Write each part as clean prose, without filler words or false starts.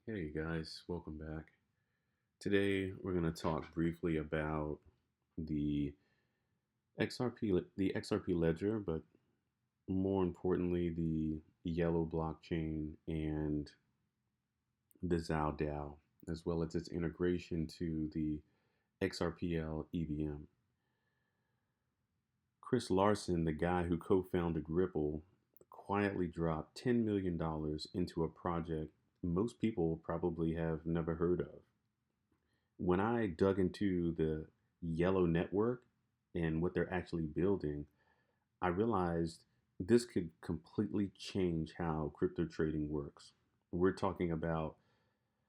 Hey guys, welcome back. Today we're going to talk briefly about the XRP ledger, but more importantly the yellow blockchain and the XAO DAO, as well as its integration to the XRPL EVM. Chris Larson, the guy who co-founded Ripple, quietly dropped $10 million into a project most people probably have never heard of. When I dug into the Yellow network and what they're actually building, I realized this could completely change how crypto trading works. We're talking about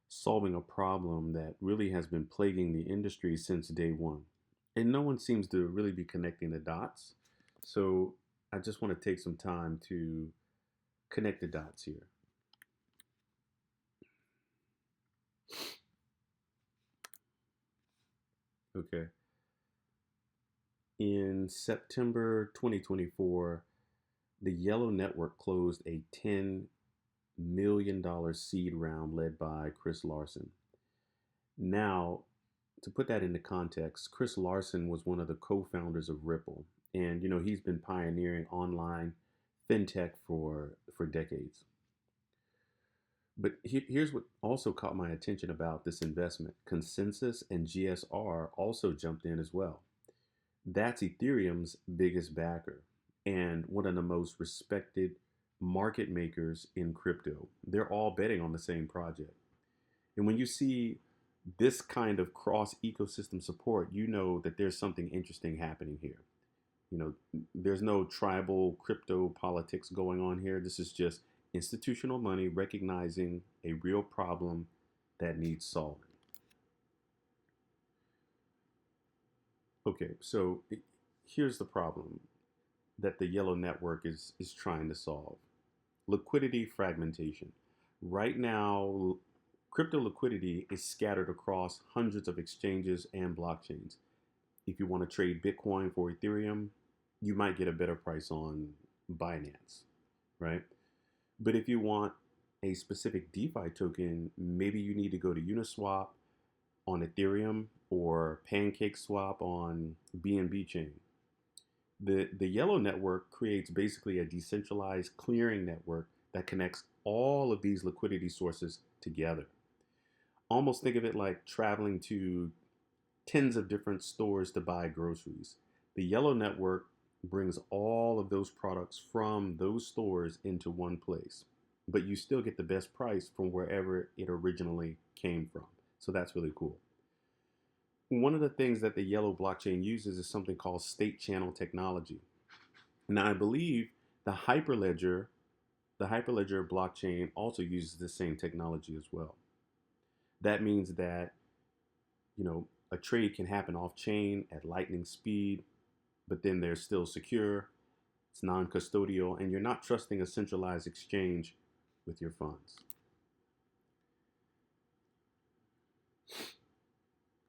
solving a problem that really has been plaguing the industry since day one. And no one seems to really be connecting the dots. So I just want to take some time to connect the dots here. Okay. In September 2024, the Yellow Network closed a $10 million seed round led by Chris Larson. Now, to put that into context, Chris Larson was one of the co-founders of Ripple, and he's been pioneering online fintech for decades. But here's what also caught my attention about this investment. Consensus and GSR also jumped in as well. That's Ethereum's biggest backer and one of the most respected market makers in crypto. They're all betting on the same project. And when you see this kind of cross ecosystem support, you know that there's something interesting happening here. There's no tribal crypto politics going on here. This is just institutional money recognizing a real problem that needs solving. Okay, so here's the problem that the Yellow network is trying to solve. Liquidity fragmentation. Right now, crypto liquidity is scattered across hundreds of exchanges and blockchains. If you want to trade Bitcoin for Ethereum, you might get a better price on Binance, right? But if you want a specific DeFi token, maybe you need to go to Uniswap on Ethereum or PancakeSwap on BNB chain. The Yellow network creates basically a decentralized clearing network that connects all of these liquidity sources together. Almost think of it like traveling to tens of different stores to buy groceries. The Yellow network brings all of those products from those stores into one place, but you still get the best price from wherever it originally came from. So that's really cool. One of the things that the Yellow blockchain uses is something called state channel technology. Now, I believe the Hyperledger, the Hyperledger blockchain also uses the same technology as well. That means that, a trade can happen off chain at lightning speed, but then they're still secure, it's non custodial, and you're not trusting a centralized exchange with your funds.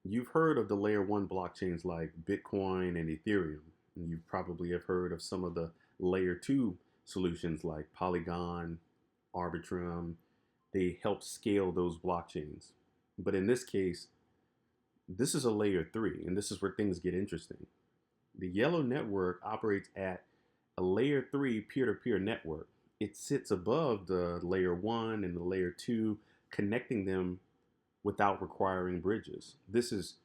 You've heard of the layer one blockchains like Bitcoin and Ethereum. And you probably have heard of some of the layer two solutions like Polygon, Arbitrum. They help scale those blockchains. But in this case, this is a layer three, and this is where things get interesting. The Yellow network operates at a layer three peer to peer network. It sits above the layer one and the layer two, connecting them without requiring bridges. This is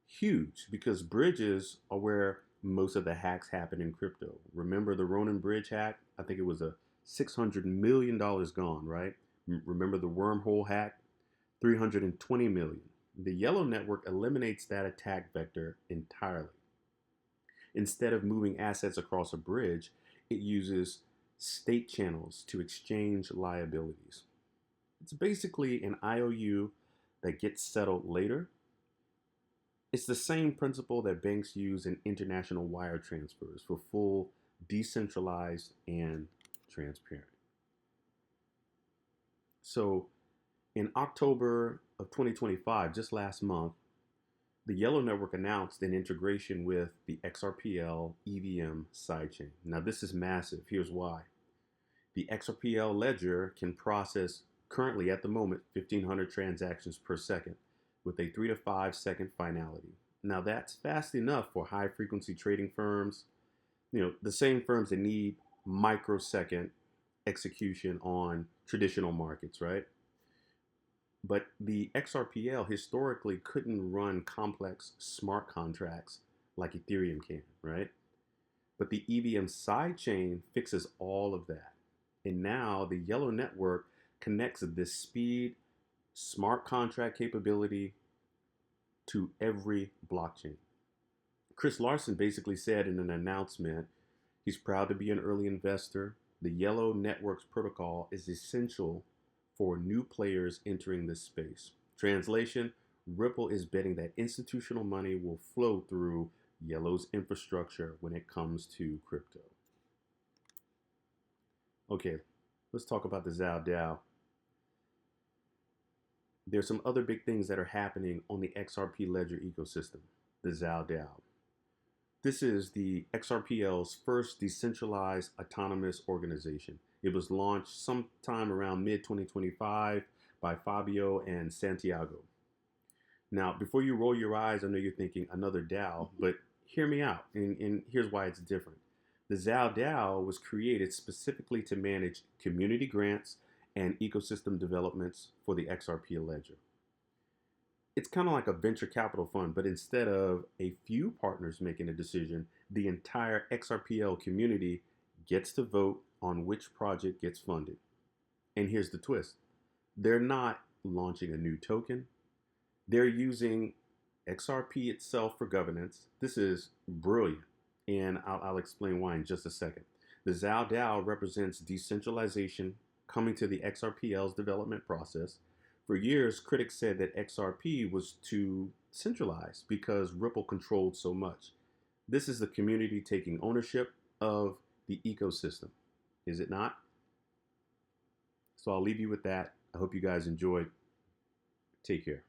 huge because bridges are where most of the hacks happen in crypto. Remember the Ronin bridge hack? I think it was a $600 million gone, right? Remember the wormhole hack? 320 million. The Yellow network eliminates that attack vector entirely. Instead of moving assets across a bridge, it uses state channels to exchange liabilities. It's basically an IOU that gets settled later. It's the same principle that banks use in international wire transfers for full, decentralized, and transparent. So, in October of 2025, just last month, the Yellow network announced an integration with the XRPL EVM sidechain. Now, this is massive. Here's why. The XRPL ledger can process Currently, at the moment, 1,500 transactions per second with a 3 to 5 second finality. Now, that's fast enough for high frequency trading firms, the same firms that need microsecond execution on traditional markets, right? But the XRPL historically couldn't run complex smart contracts like Ethereum can, right? But the EVM sidechain fixes all of that. And now the Yellow network connects this speed, smart contract capability to every blockchain. Chris Larson basically said in an announcement he's proud to be an early investor. The Yellow network's protocol is essential for new players entering this space. Translation: Ripple is betting that institutional money will flow through Yellow's infrastructure when it comes to crypto. Okay, let's talk about the XAO DAO. There's some other big things that are happening on the XRP ledger ecosystem, the XAO DAO. This is the XRPL's first decentralized autonomous organization. It was launched sometime around mid-2025 by Fabio and Santiago. Now, before you roll your eyes, I know you're thinking another DAO, but hear me out, and here's why it's different. The XAO DAO was created specifically to manage community grants and ecosystem developments for the XRP ledger. It's kind of like a venture capital fund, but instead of a few partners making a decision, the entire XRPL community gets to vote on which project gets funded. And here's the twist. They're not launching a new token. They're using XRP itself for governance. This is brilliant, and I'll explain why in just a second. The XAO DAO represents decentralization coming to the XRPL's development process. For years, critics said that XRP was too centralized because Ripple controlled so much. This is the community taking ownership of the ecosystem, is it not? So I'll leave you with that. I hope you guys enjoyed. Take care.